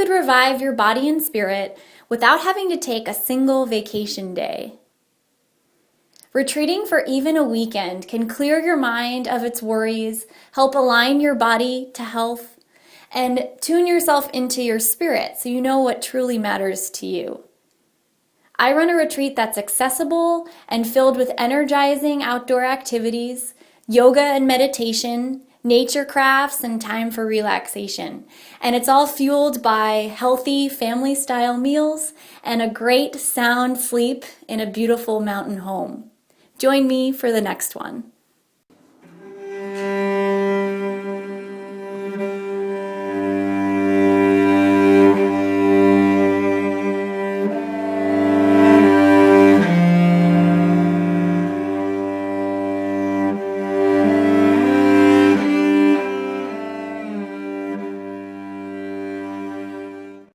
could revive your body and spirit without having to take a single vacation day. Retreating for even a weekend can clear your mind of its worries, help align your body to health, and tune yourself into your spirit so you know what truly matters to you. I run a retreat that's accessible and filled with energizing outdoor activities, yoga and meditation, nature crafts, and time for relaxation. And it's all fueled by healthy family-style meals and a great sound sleep in a beautiful mountain home. Join me for the next one.